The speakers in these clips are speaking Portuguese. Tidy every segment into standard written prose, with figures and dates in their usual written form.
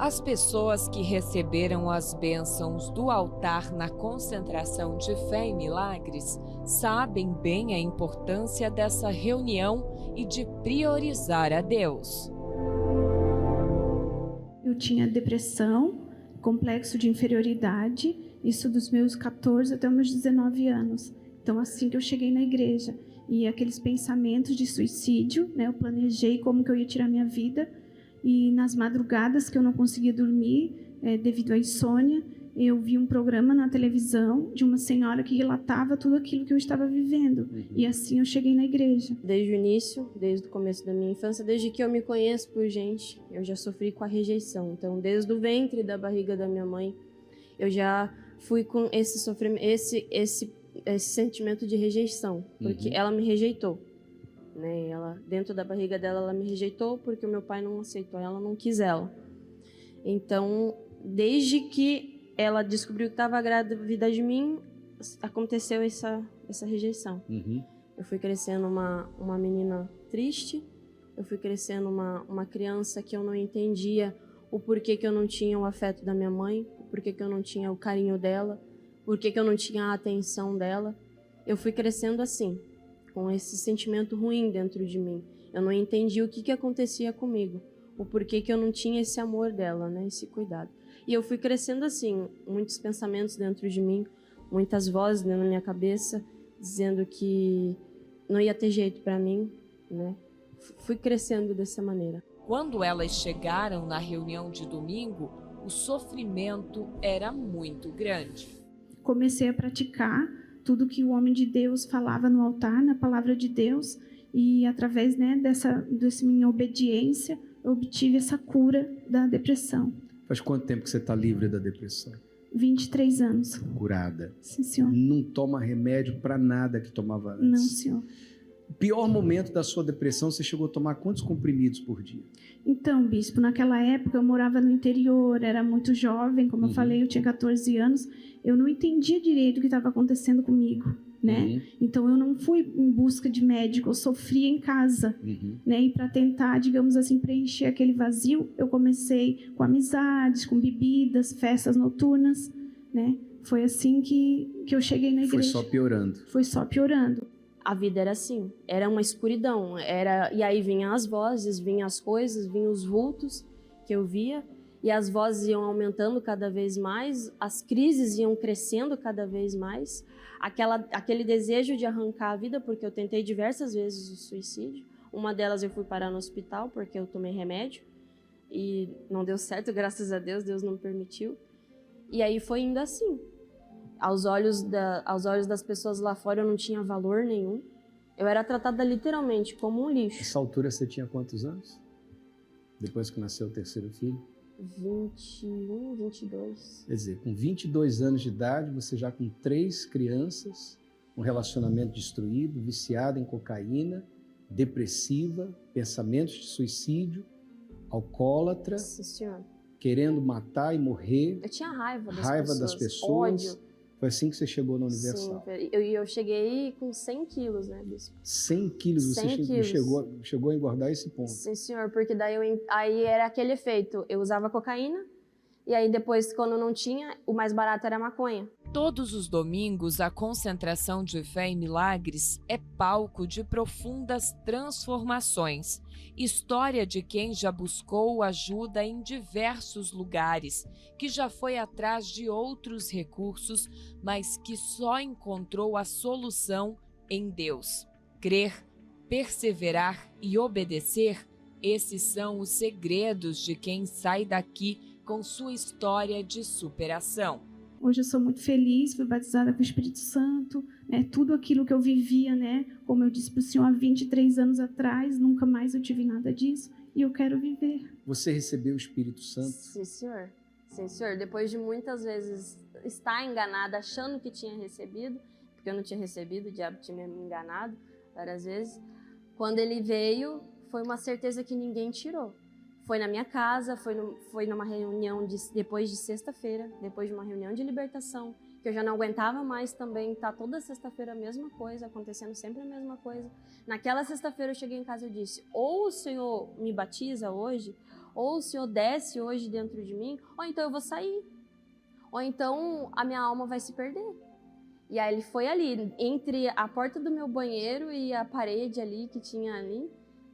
As pessoas que receberam as bênçãos do altar na concentração de fé e milagres sabem bem a importância dessa reunião e de priorizar a Deus. Eu tinha depressão, complexo de inferioridade, isso dos meus 14 até os meus 19 anos. Então, assim que eu cheguei na igreja, e aqueles pensamentos de suicídio, né, eu planejei como que eu ia tirar minha vida, e nas madrugadas que eu não conseguia dormir, devido à insônia, eu vi um programa na televisão de uma senhora que relatava tudo aquilo que eu estava vivendo. E assim eu cheguei na igreja. Desde o início, desde o começo da minha infância, desde que eu me conheço por gente, eu já sofri com a rejeição. Então, desde o ventre da barriga da minha mãe, eu já fui com esse sofrimento, esse sentimento de rejeição, porque ela me rejeitou. Né? Ela, dentro da barriga dela, ela me rejeitou porque o meu pai não aceitou ela, não quis ela. Então, desde que ela descobriu que estava grávida de mim, aconteceu essa rejeição. Eu fui crescendo uma menina triste, eu fui crescendo uma criança que eu não entendia o porquê que eu não tinha o afeto da minha mãe, o porquê que eu não tinha o carinho dela, por que eu não tinha a atenção dela. Eu fui crescendo assim, com esse sentimento ruim dentro de mim. Eu não entendi o que acontecia comigo, o porquê que eu não tinha esse amor dela, né, esse cuidado. E eu fui crescendo assim, muitos pensamentos dentro de mim, muitas vozes na minha cabeça, dizendo que não ia ter jeito para mim, né. Fui crescendo dessa maneira. Quando elas chegaram na reunião de domingo, o sofrimento era muito grande. Comecei a praticar tudo que o homem de Deus falava no altar, na palavra de Deus, e através, né, dessa minha obediência, eu obtive essa cura da depressão. Faz quanto tempo que você está livre da depressão? 23 anos. Curada? Sim, senhor. Não toma remédio para nada que tomava antes? Não, senhor. O pior momento da sua depressão, você chegou a tomar quantos comprimidos por dia? Então, bispo, naquela época eu morava no interior, era muito jovem, como eu falei, eu tinha 14 anos, eu não entendia direito o que estava acontecendo comigo, né? Então eu não fui em busca de médico, eu sofria em casa, né? E para tentar, digamos assim, preencher aquele vazio, eu comecei com amizades, com bebidas, festas noturnas, né? Foi assim que eu cheguei na igreja. Foi só piorando. Foi só piorando. A vida era assim, era uma escuridão, e aí vinham as vozes, vinham as coisas, vinham os vultos que eu via, e as vozes iam aumentando cada vez mais, as crises iam crescendo cada vez mais, aquele desejo de arrancar a vida, porque eu tentei diversas vezes o suicídio, uma delas eu fui parar no hospital porque eu tomei remédio, e não deu certo, graças a Deus, Deus não permitiu, e aí foi indo assim. Aos olhos das pessoas lá fora eu não tinha valor nenhum. Eu era tratada literalmente como um lixo. Nessa altura você tinha quantos anos? Depois que nasceu o terceiro filho? 21, 22. Quer dizer, com 22 anos de idade, você já com 3 crianças, um relacionamento destruído, viciada em cocaína, depressiva, pensamentos de suicídio, alcoólatra, Sim, senhor. Querendo matar e morrer. Eu tinha raiva das pessoas. Ódio. Foi assim que você chegou na Universal? Sim, eu cheguei com 100 quilos, né, bispo? 100 quilos? 100 você quilos. Chegou a engordar esse ponto? Sim, senhor, porque daí aí era aquele efeito. Eu usava cocaína, e aí depois, quando não tinha, o mais barato era a maconha. Todos os domingos, a concentração de fé e milagres é palco de profundas transformações. História de quem já buscou ajuda em diversos lugares, que já foi atrás de outros recursos, mas que só encontrou a solução em Deus. Crer, perseverar e obedecer, esses são os segredos de quem sai daqui com sua história de superação. Hoje eu sou muito feliz, fui batizada com o Espírito Santo, né? Tudo aquilo que eu vivia, né? Como eu disse para o senhor há 23 anos atrás, nunca mais eu tive nada disso e eu quero viver. Você recebeu o Espírito Santo? Sim, senhor. Sim, senhor. Depois de muitas vezes estar enganada, achando que tinha recebido, porque eu não tinha recebido, o diabo tinha me enganado várias vezes. Quando ele veio, foi uma certeza que ninguém tirou. Foi na minha casa, foi numa reunião depois de sexta-feira, depois de uma reunião de libertação, que eu já não aguentava mais também estar toda sexta-feira a mesma coisa, acontecendo sempre a mesma coisa. Naquela sexta-feira eu cheguei em casa e disse, ou o Senhor me batiza hoje, ou o Senhor desce hoje dentro de mim, ou então eu vou sair. Ou então a minha alma vai se perder. E aí ele foi ali, entre a porta do meu banheiro e a parede ali que tinha ali,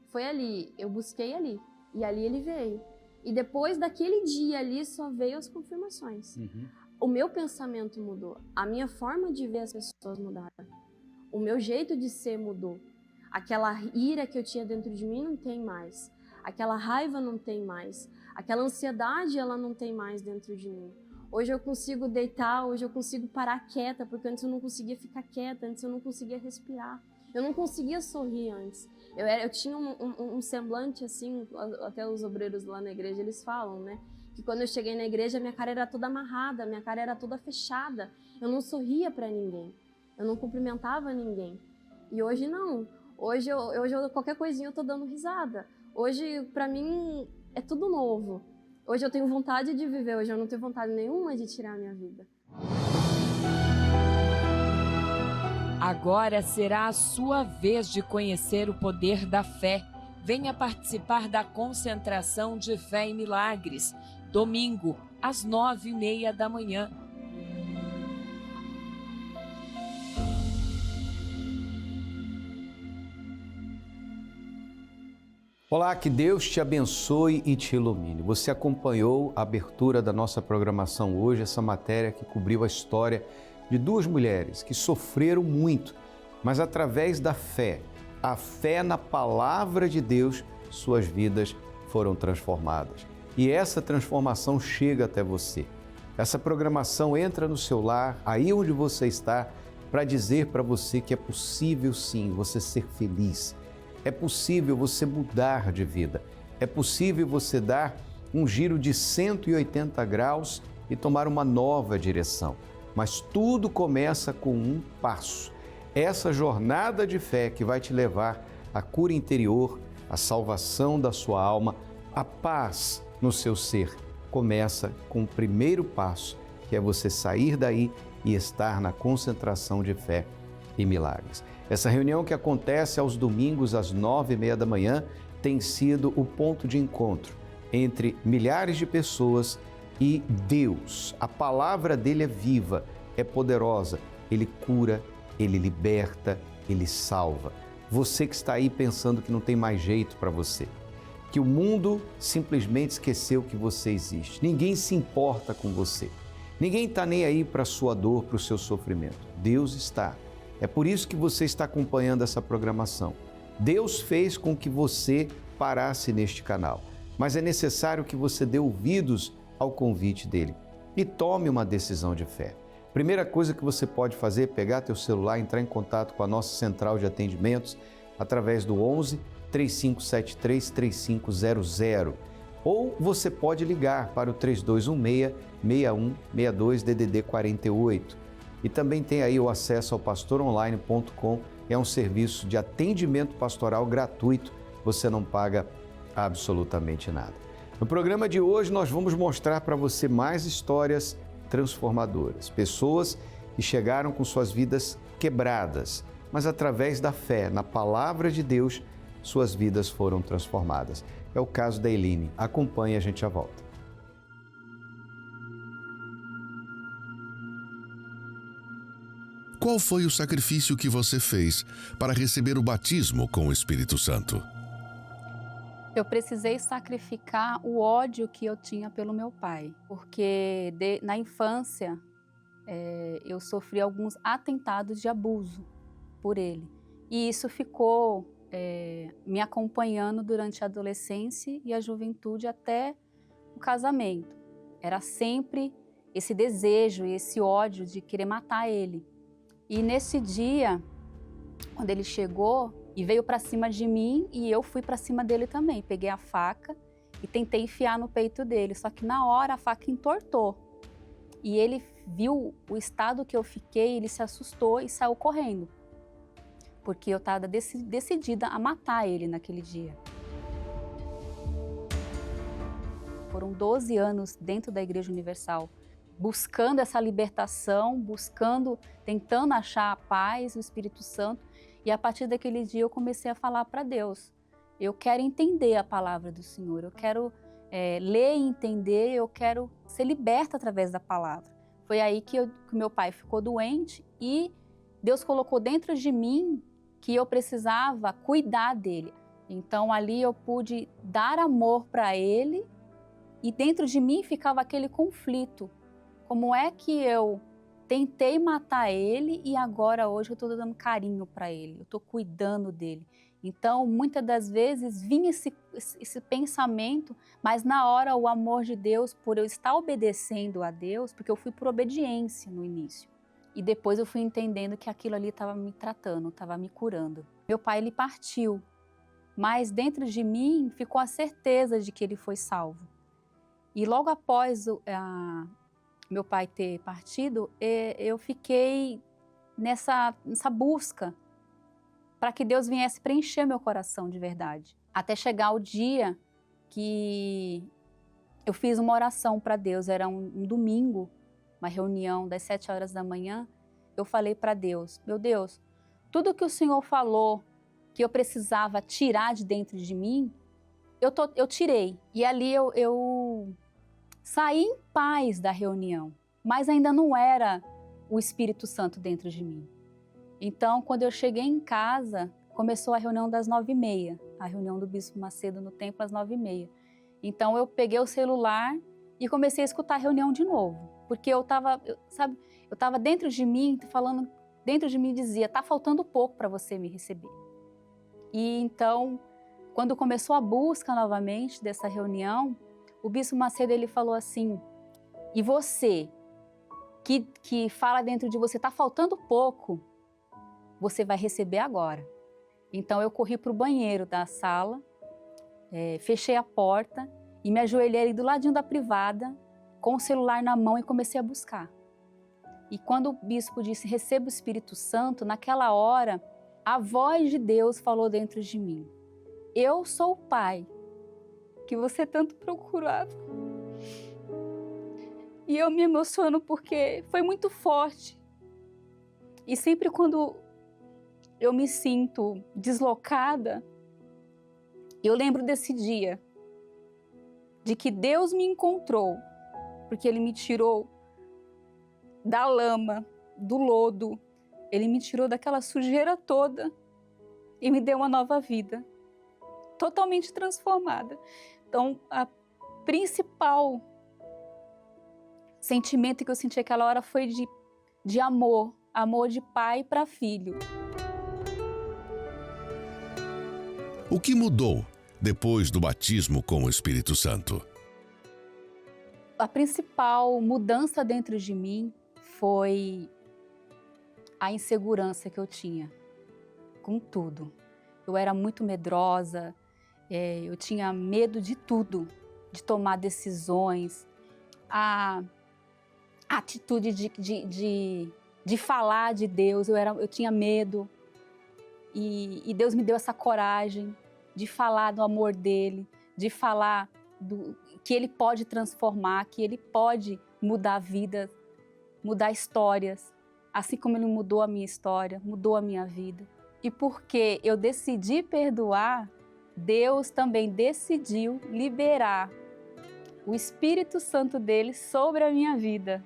foi ali, eu busquei ali. E ali ele veio. E depois daquele dia ali só veio as confirmações. O meu pensamento mudou, a minha forma de ver as pessoas mudaram. O meu jeito de ser mudou. Aquela ira que eu tinha dentro de mim não tem mais. Aquela raiva não tem mais. Aquela ansiedade, ela não tem mais dentro de mim. Hoje eu consigo deitar, hoje eu consigo parar quieta, porque antes eu não conseguia ficar quieta, antes eu não conseguia respirar. Eu não conseguia sorrir antes. Eu tinha um semblante assim, até os obreiros lá na igreja, eles falam, né? Que quando eu cheguei na igreja, minha cara era toda amarrada, minha cara era toda fechada. Eu não sorria para ninguém. Eu não cumprimentava ninguém. E hoje não. Hoje qualquer coisinha eu tô dando risada. Hoje, para mim, é tudo novo. Hoje eu tenho vontade de viver, hoje eu não tenho vontade nenhuma de tirar a minha vida. Agora será a sua vez de conhecer o poder da fé. Venha participar da concentração de fé e milagres. Domingo, às 9h30 da manhã. Olá, que Deus te abençoe e te ilumine. Você acompanhou a abertura da nossa programação hoje, essa matéria que cobriu a história de duas mulheres que sofreram muito, mas através da fé, a fé na palavra de Deus, suas vidas foram transformadas. E essa transformação chega até você. Essa programação entra no seu lar, aí onde você está, para dizer para você que é possível sim você ser feliz. É possível você mudar de vida. É possível você dar um giro de 180 graus e tomar uma nova direção. Mas tudo começa com um passo. Essa jornada de fé que vai te levar à cura interior, à salvação da sua alma, à paz no seu ser, começa com o primeiro passo, que é você sair daí e estar na concentração de fé e milagres. Essa reunião que acontece aos domingos às 9h30 da manhã tem sido o ponto de encontro entre milhares de pessoas e Deus. A palavra dele é viva, é poderosa, ele cura, ele liberta, ele salva. Você que está aí pensando que não tem mais jeito para você, que o mundo simplesmente esqueceu que você existe. Ninguém se importa com você. Ninguém está nem aí para a sua dor, para o seu sofrimento. Deus está. É por isso que você está acompanhando essa programação. Deus fez com que você parasse neste canal, mas é necessário que você dê ouvidos ao convite dele e tome uma decisão de fé. Primeira coisa que você pode fazer é pegar teu celular, entrar em contato com a nossa central de atendimentos através do 11 3573 3500. Ou você pode ligar para o 3216 6162 DDD 48. E também tem aí o acesso ao pastoronline.com, é um serviço de atendimento pastoral gratuito, você não paga absolutamente nada. No programa de hoje nós vamos mostrar para você mais histórias transformadoras, pessoas que chegaram com suas vidas quebradas, mas através da fé na palavra de Deus, suas vidas foram transformadas. É o caso da Eline. Acompanhe, a gente já volta. Qual foi o sacrifício que você fez para receber o batismo com o Espírito Santo? Eu precisei sacrificar o ódio que eu tinha pelo meu pai, porque na infância eu sofri alguns atentados de abuso por ele. E isso ficou me acompanhando durante a adolescência e a juventude até o casamento. Era sempre esse desejo e esse ódio de querer matar ele. E nesse dia, quando ele chegou e veio para cima de mim, e eu fui para cima dele também. Peguei a faca e tentei enfiar no peito dele, só que na hora a faca entortou. E ele viu o estado que eu fiquei, ele se assustou e saiu correndo. Porque eu estava decidida a matar ele naquele dia. Foram 12 anos dentro da Igreja Universal, buscando essa libertação, tentando achar a paz, o Espírito Santo. E a partir daquele dia eu comecei a falar para Deus. Eu quero entender a palavra do Senhor, eu quero ler e entender, eu quero ser liberta através da palavra. Foi aí que meu pai ficou doente e Deus colocou dentro de mim que eu precisava cuidar dele. Então ali eu pude dar amor para ele e dentro de mim ficava aquele conflito. Como é que eu tentei matar ele e agora hoje eu estou dando carinho para ele, eu estou cuidando dele. Então, muitas das vezes vinha esse pensamento, mas na hora o amor de Deus, por eu estar obedecendo a Deus, porque eu fui por obediência no início. E depois eu fui entendendo que aquilo ali estava me tratando, estava me curando. Meu pai, ele partiu, mas dentro de mim ficou a certeza de que ele foi salvo. E logo após meu pai ter partido, eu fiquei nessa busca para que Deus viesse preencher meu coração de verdade. Até chegar o dia que eu fiz uma oração para Deus, era um domingo, uma reunião das 7 horas da manhã, eu falei para Deus, meu Deus, tudo que o Senhor falou que eu precisava tirar de dentro de mim, eu tirei. E ali eu saí em paz da reunião, mas ainda não era o Espírito Santo dentro de mim. Então, quando eu cheguei em casa, começou a reunião das 9h30, a reunião do Bispo Macedo no templo às 9h30. Então, eu peguei o celular e comecei a escutar a reunião de novo, porque eu estava dentro de mim, falando, dentro de mim dizia, tá faltando pouco para você me receber. E então, quando começou a busca novamente dessa reunião, o Bispo Macedo ele falou assim, e você, que fala dentro de você, tá faltando pouco, você vai receber agora. Então eu corri para o banheiro da sala, fechei a porta e me ajoelhei ali do ladinho da privada, com o celular na mão e comecei a buscar. E quando o bispo disse, receba o Espírito Santo, naquela hora, a voz de Deus falou dentro de mim, eu sou o Pai que você tanto procurava. E eu me emociono porque foi muito forte. E sempre quando eu me sinto deslocada, eu lembro desse dia, de que Deus me encontrou, porque Ele me tirou da lama, do lodo, Ele me tirou daquela sujeira toda e me deu uma nova vida, totalmente transformada. Então, a principal sentimento que eu senti aquela hora foi de amor de pai para filho. O que mudou depois do batismo com o Espírito Santo? A principal mudança dentro de mim foi a insegurança que eu tinha com tudo. Eu era muito medrosa, eu tinha medo de tudo, de tomar decisões, a atitude de falar de Deus, eu tinha medo. E Deus me deu essa coragem de falar do amor dele, de falar que ele pode transformar, que ele pode mudar vidas, mudar histórias, assim como ele mudou a minha história, mudou a minha vida. E porque eu decidi perdoar, Deus também decidiu liberar o Espírito Santo dele sobre a minha vida.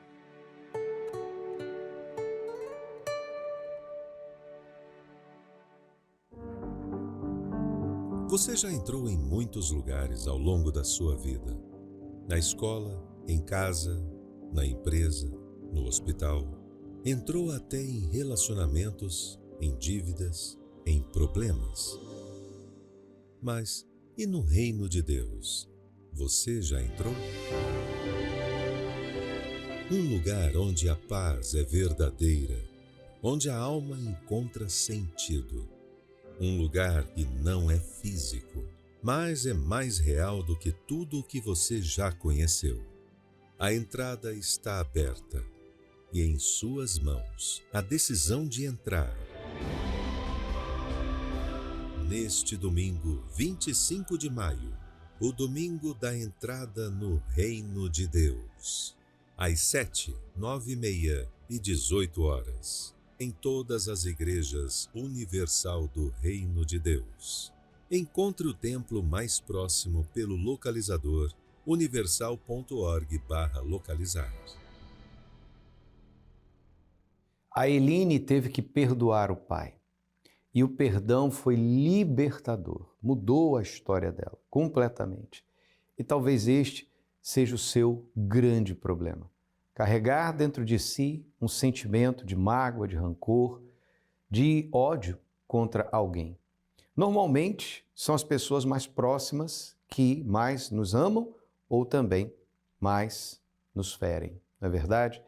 Você já entrou em muitos lugares ao longo da sua vida. Na escola, em casa, na empresa, no hospital. Entrou até em relacionamentos, em dívidas, em problemas. Mas e no reino de Deus? Você já entrou? Um lugar onde a paz é verdadeira, onde a alma encontra sentido. Um lugar que não é físico, mas é mais real do que tudo o que você já conheceu. A entrada está aberta e em suas mãos a decisão de entrar. Neste domingo, 25 de maio, o domingo da entrada no Reino de Deus. Às 7, 9h30 e 18 horas. Em todas as igrejas universal do Reino de Deus. Encontre o templo mais próximo pelo localizador universal.org/localizar. A Eline teve que perdoar o pai. E o perdão foi libertador, mudou a história dela completamente. E talvez este seja o seu grande problema. Carregar dentro de si um sentimento de mágoa, de rancor, de ódio contra alguém. Normalmente, são as pessoas mais próximas que mais nos amam ou também mais nos ferem, não é verdade?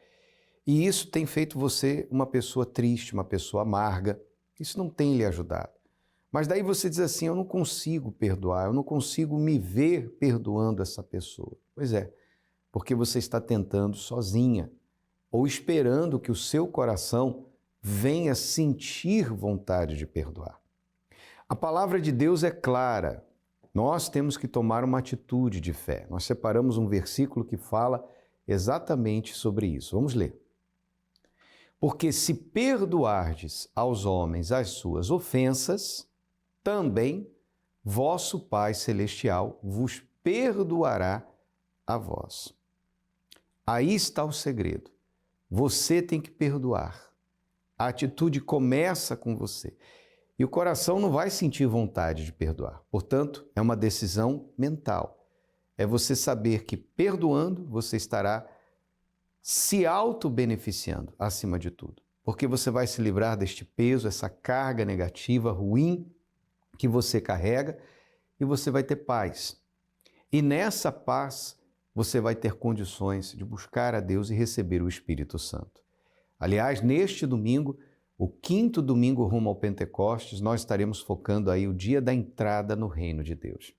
E isso tem feito você uma pessoa triste, uma pessoa amarga. Isso não tem lhe ajudado. Mas daí você diz assim, eu não consigo perdoar, eu não consigo me ver perdoando essa pessoa. Pois é, porque você está tentando sozinha ou esperando que o seu coração venha sentir vontade de perdoar. A palavra de Deus é clara. Nós temos que tomar uma atitude de fé. Nós separamos um versículo que fala exatamente sobre isso. Vamos ler. Porque se perdoardes aos homens as suas ofensas, também vosso Pai Celestial vos perdoará a vós. Aí está o segredo. Você tem que perdoar. A atitude começa com você. E o coração não vai sentir vontade de perdoar. Portanto, é uma decisão mental. É você saber que perdoando, você estará se auto-beneficiando acima de tudo. Porque você vai se livrar deste peso, essa carga negativa, ruim, que você carrega, e você vai ter paz. E nessa paz, você vai ter condições de buscar a Deus e receber o Espírito Santo. Aliás, neste domingo, o 5º domingo rumo ao Pentecostes, nós estaremos focando aí o dia da entrada no reino de Deus.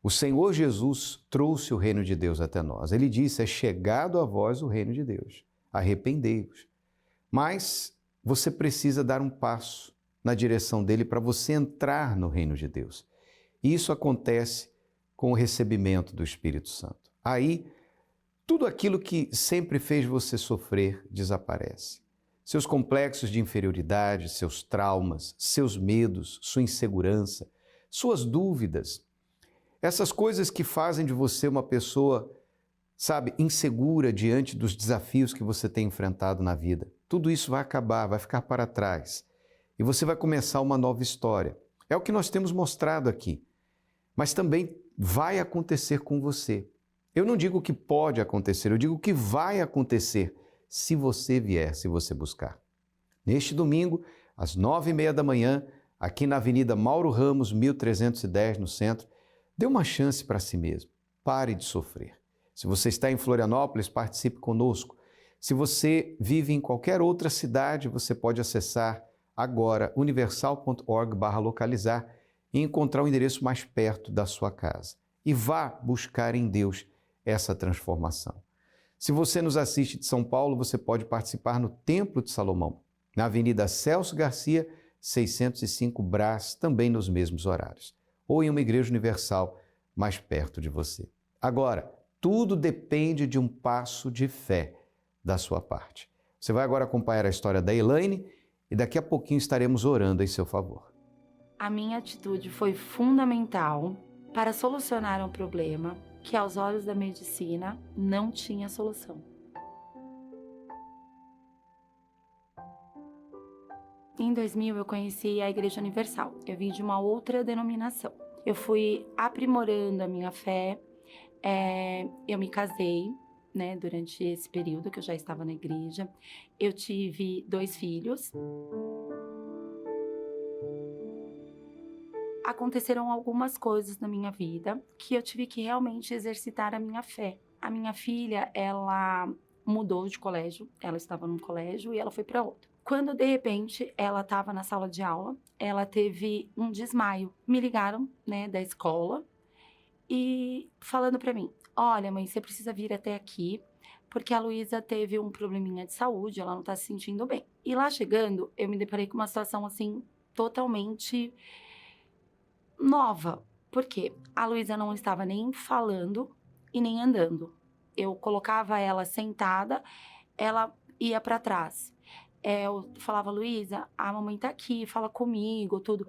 O Senhor Jesus trouxe o reino de Deus até nós. Ele disse, é chegado a vós o reino de Deus. Arrependei-vos. Mas você precisa dar um passo na direção dele para você entrar no reino de Deus. E isso acontece com o recebimento do Espírito Santo. Aí, tudo aquilo que sempre fez você sofrer desaparece. Seus complexos de inferioridade, seus traumas, seus medos, sua insegurança, suas dúvidas, essas coisas que fazem de você uma pessoa, sabe, insegura diante dos desafios que você tem enfrentado na vida. Tudo isso vai acabar, vai ficar para trás. E você vai começar uma nova história. É o que nós temos mostrado aqui. Mas também vai acontecer com você. Eu não digo que pode acontecer, eu digo que vai acontecer se você vier, se você buscar. Neste domingo, às 9h30 da manhã, aqui na Avenida Mauro Ramos, 1310, no centro, dê uma chance para si mesmo. Pare de sofrer. Se você está em Florianópolis, participe conosco. Se você vive em qualquer outra cidade, você pode acessar agora universal.org/localizar e encontrar o endereço mais perto da sua casa. E vá buscar em Deus essa transformação. Se você nos assiste de São Paulo, você pode participar no Templo de Salomão, na Avenida Celso Garcia, 605 Brás, também nos mesmos horários. Ou em uma igreja universal mais perto de você. Agora, tudo depende de um passo de fé da sua parte. Você vai agora acompanhar a história da Elaine e daqui a pouquinho estaremos orando em seu favor. A minha atitude foi fundamental para solucionar um problema que, aos olhos da medicina, não tinha solução. Em 2000, eu conheci a Igreja Universal. Eu vim de uma outra denominação. Eu fui aprimorando a minha fé. Eu me casei, né, durante esse período que eu já estava na igreja. Eu tive 2 filhos. Aconteceram algumas coisas na minha vida que eu tive que realmente exercitar a minha fé. A minha filha, ela mudou de colégio. Ela estava num colégio e ela foi para outro. Quando, de repente, ela estava na sala de aula, ela teve um desmaio. Me ligaram, né, da escola e falando para mim, olha, mãe, você precisa vir até aqui, porque a Luísa teve um probleminha de saúde, ela não tá se sentindo bem. E lá chegando, eu me deparei com uma situação, assim, totalmente nova. Por quê? A Luísa não estava nem falando e nem andando. Eu colocava ela sentada, ela ia para trás. Eu falava, Luísa, a mamãe tá aqui, fala comigo, tudo.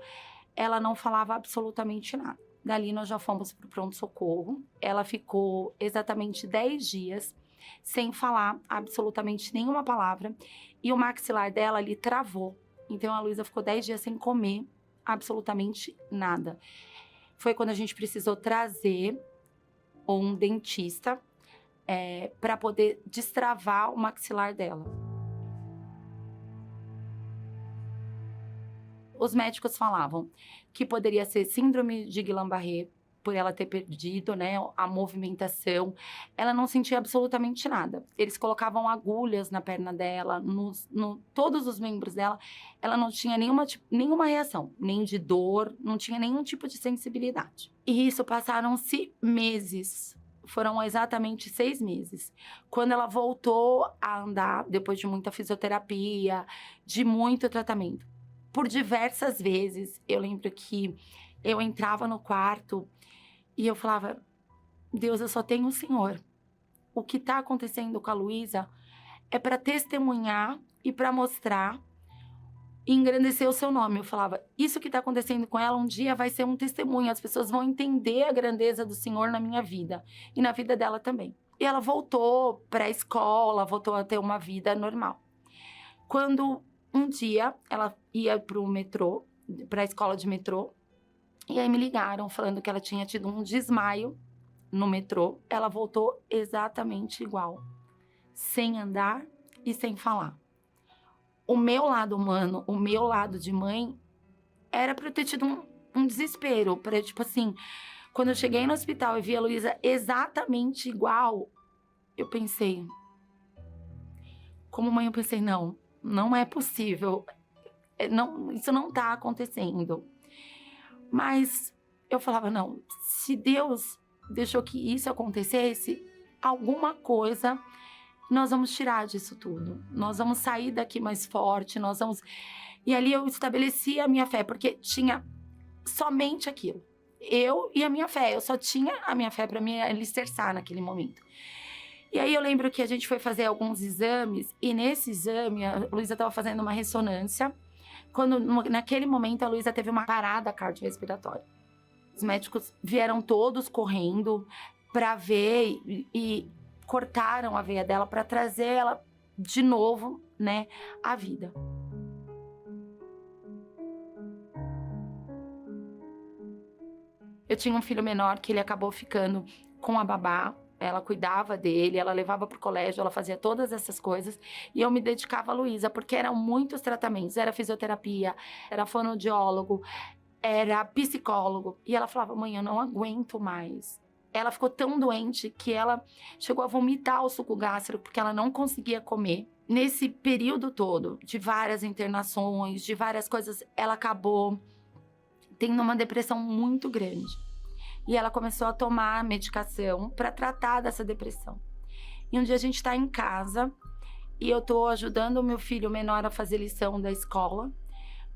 Ela não falava absolutamente nada. Dali nós já fomos para o pronto-socorro. Ela ficou exatamente 10 dias sem falar absolutamente nenhuma palavra. E o maxilar dela ali travou. Então a Luísa ficou 10 dias sem comer absolutamente nada. Foi quando a gente precisou trazer um dentista para poder destravar o maxilar dela. Os médicos falavam que poderia ser síndrome de Guillain-Barré, por ela ter perdido, né, a movimentação. Ela não sentia absolutamente nada. Eles colocavam agulhas na perna dela, todos os membros dela. Ela não tinha nenhuma reação, nem de dor, não tinha nenhum tipo de sensibilidade. E isso passaram-se meses. Foram exatamente 6 meses. Quando ela voltou a andar, depois de muita fisioterapia, de muito tratamento. Por diversas vezes, eu lembro que eu entrava no quarto e eu falava, Deus, eu só tenho o Senhor. O que está acontecendo com a Luísa é para testemunhar e para mostrar e engrandecer o seu nome. Eu falava, isso que está acontecendo com ela um dia vai ser um testemunho. As pessoas vão entender a grandeza do Senhor na minha vida e na vida dela também. E ela voltou para a escola, voltou a ter uma vida normal. Quando um dia ela ia para o metrô, para a escola de metrô, e aí me ligaram falando que ela tinha tido um desmaio no metrô. Ela voltou exatamente igual, sem andar e sem falar. O meu lado humano, o meu lado de mãe, era para eu ter tido um desespero. Para tipo assim, quando eu cheguei no hospital e vi a Luísa exatamente igual, eu pensei, como mãe eu pensei, não é possível. Não, isso não está acontecendo. Mas eu falava, não, se Deus deixou que isso acontecesse, alguma coisa nós vamos tirar disso tudo. Nós vamos sair daqui mais forte, nós vamos... E ali eu estabeleci a minha fé, porque tinha somente aquilo. Eu e a minha fé, eu só tinha a minha fé para me alicerçar naquele momento. E aí eu lembro que a gente foi fazer alguns exames, e nesse exame a Luísa estava fazendo uma ressonância, quando naquele momento a Luísa teve uma parada cardiorrespiratória. Os médicos vieram todos correndo para ver e cortaram a veia dela para trazer ela de novo, né, à vida. Eu tinha um filho menor que ele acabou ficando com a babá. Ela cuidava dele, ela levava para o colégio, ela fazia todas essas coisas. E eu me dedicava a Luísa, porque eram muitos tratamentos. Era fisioterapia, era fonoaudiólogo, era psicólogo. E ela falava, mãe, eu não aguento mais. Ela ficou tão doente que ela chegou a vomitar o suco gástrico, porque ela não conseguia comer. Nesse período todo, de várias internações, de várias coisas, ela acabou tendo uma depressão muito grande. E ela começou a tomar medicação para tratar dessa depressão. E um dia a gente está em casa e eu estou ajudando o meu filho menor a fazer lição da escola.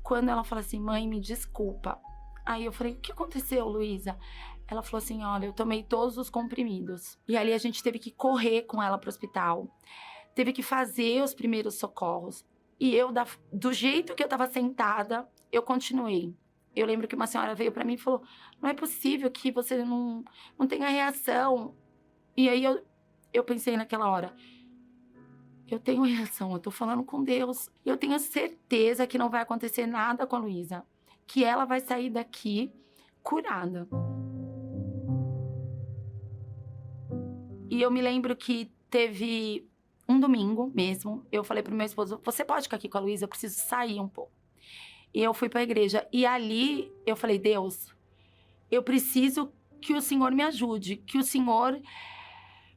Quando ela fala assim, mãe, me desculpa. Aí eu falei, o que aconteceu, Luísa? Ela falou assim, olha, eu tomei todos os comprimidos. E ali a gente teve que correr com ela para o hospital. Teve que fazer os primeiros socorros. E eu, do jeito que eu estava sentada, eu continuei. Eu lembro que uma senhora veio para mim e falou, não é possível que você não tenha reação. E aí eu pensei naquela hora, eu tenho reação, eu tô falando com Deus. Eu tenho certeza que não vai acontecer nada com a Luísa, que ela vai sair daqui curada. E eu me lembro que teve um domingo mesmo, eu falei pro meu esposo, você pode ficar aqui com a Luísa, eu preciso sair um pouco. E eu fui para a igreja. E ali eu falei, Deus, eu preciso que o Senhor me ajude, que o Senhor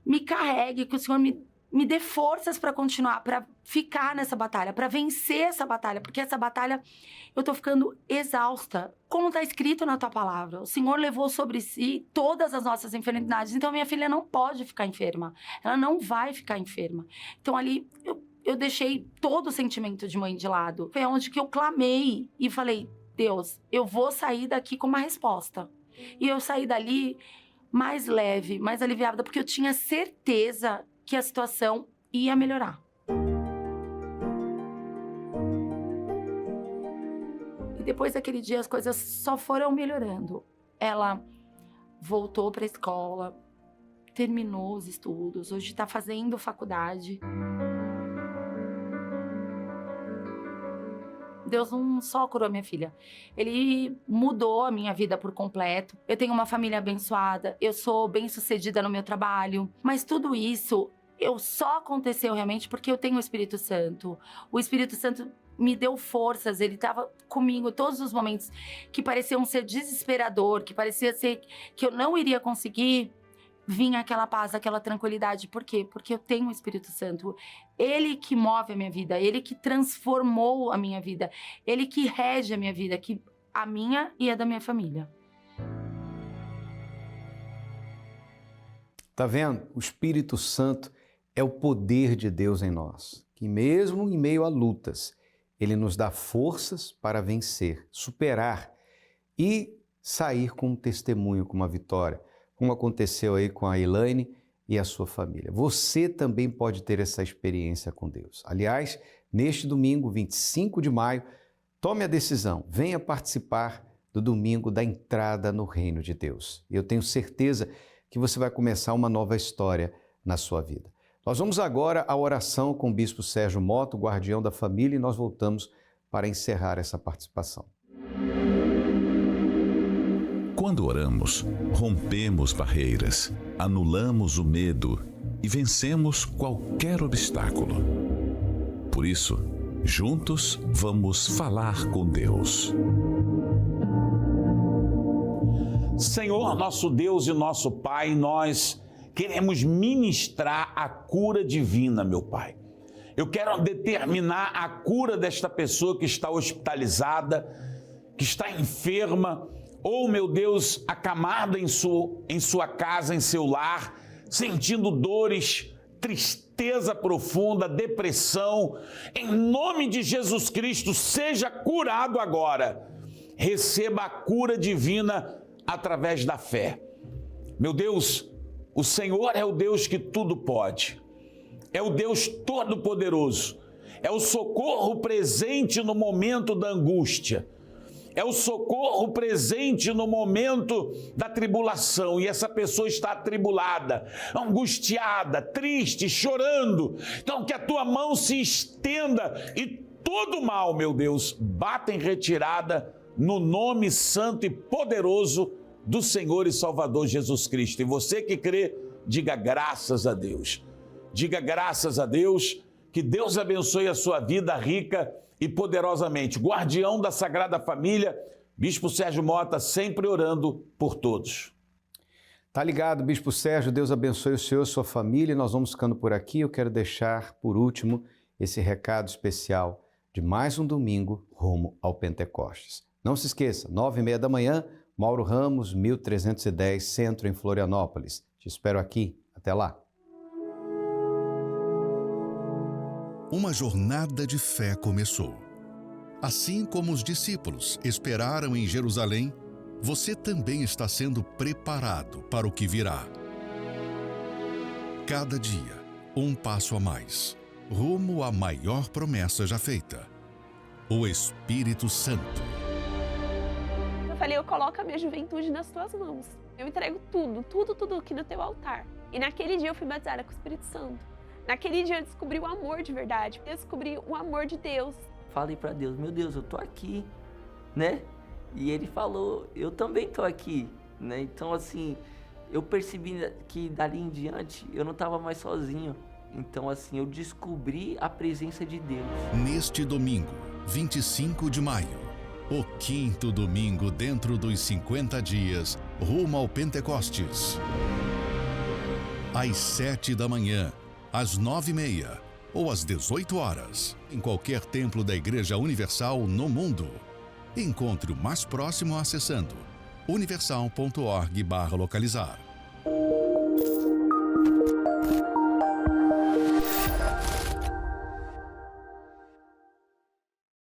me carregue, que o Senhor me dê forças para continuar, para ficar nessa batalha, para vencer essa batalha. Porque essa batalha, eu tô ficando exausta. Como está escrito na tua palavra, o Senhor levou sobre si todas as nossas enfermidades. Então, minha filha não pode ficar enferma. Ela não vai ficar enferma. Então, ali, eu deixei todo o sentimento de mãe de lado. Foi onde que eu clamei e falei, Deus, eu vou sair daqui com uma resposta. E eu saí dali mais leve, mais aliviada, porque eu tinha certeza que a situação ia melhorar. E depois daquele dia as coisas só foram melhorando. Ela voltou para a escola, terminou os estudos, hoje está fazendo faculdade. Deus não só curou minha filha, Ele mudou a minha vida por completo. Eu tenho uma família abençoada, eu sou bem-sucedida no meu trabalho, mas tudo isso só aconteceu realmente porque eu tenho o Espírito Santo. O Espírito Santo me deu forças, Ele estava comigo todos os momentos que pareciam ser desesperador, que parecia ser que eu não iria conseguir. Vinha aquela paz, aquela tranquilidade. Por quê? Porque eu tenho o Espírito Santo. Ele que move a minha vida, Ele que transformou a minha vida, Ele que rege a minha vida, a minha e a da minha família. Tá vendo? O Espírito Santo é o poder de Deus em nós, que mesmo em meio a lutas, Ele nos dá forças para vencer, superar e sair com um testemunho, com uma vitória, como aconteceu aí com a Elaine e a sua família. Você também pode ter essa experiência com Deus. Aliás, neste domingo, 25 de maio, tome a decisão, venha participar do domingo da entrada no reino de Deus. Eu tenho certeza que você vai começar uma nova história na sua vida. Nós vamos agora à oração com o Bispo Sérgio Mota, o guardião da família, e nós voltamos para encerrar essa participação. Quando oramos, rompemos barreiras, anulamos o medo e vencemos qualquer obstáculo. Por isso, juntos vamos falar com Deus. Senhor, nosso Deus e nosso Pai, nós queremos ministrar a cura divina, meu Pai. Eu quero determinar a cura desta pessoa que está hospitalizada, que está enferma, ou, meu Deus, acamada em sua casa, em seu lar, sentindo dores, tristeza profunda, depressão. Em nome de Jesus Cristo, seja curado agora. Receba a cura divina através da fé. Meu Deus, o Senhor é o Deus que tudo pode. É o Deus todo-poderoso. É o socorro presente no momento da angústia. É o socorro presente no momento da tribulação. E essa pessoa está atribulada, angustiada, triste, chorando. Então que a tua mão se estenda e todo mal, meu Deus, bata em retirada no nome santo e poderoso do Senhor e Salvador Jesus Cristo. E você que crê, diga graças a Deus. Diga graças a Deus, que Deus abençoe a sua vida rica e poderosamente. Guardião da Sagrada Família, Bispo Sérgio Mota, sempre orando por todos. Tá ligado, Bispo Sérgio, Deus abençoe o senhor e sua família. Nós vamos ficando por aqui. Eu quero deixar, por último, esse recado especial de mais um domingo rumo ao Pentecostes. Não se esqueça, 9h30 da manhã, Mauro Ramos, 1310, Centro, em Florianópolis. Te espero aqui. Até lá. Uma jornada de fé começou. Assim como os discípulos esperaram em Jerusalém, você também está sendo preparado para o que virá. Cada dia, um passo a mais, rumo à maior promessa já feita: o Espírito Santo. Eu falei, eu coloco a minha juventude nas tuas mãos. Eu entrego tudo aqui no teu altar. E naquele dia eu fui batizada com o Espírito Santo. Naquele dia eu descobri o amor de verdade. Eu descobri o amor de Deus. Falei para Deus, meu Deus, eu tô aqui, né? E Ele falou, eu também tô aqui, né? Então, assim, eu percebi que dali em diante eu não estava mais sozinho. Então, assim, eu descobri a presença de Deus. Neste domingo, 25 de maio, o 5º domingo dentro dos 50 dias, rumo ao Pentecostes. Às 7 da manhã, às 9h30 ou às 18 horas, em qualquer templo da Igreja Universal no mundo. Encontre o mais próximo acessando universal.org/localizar.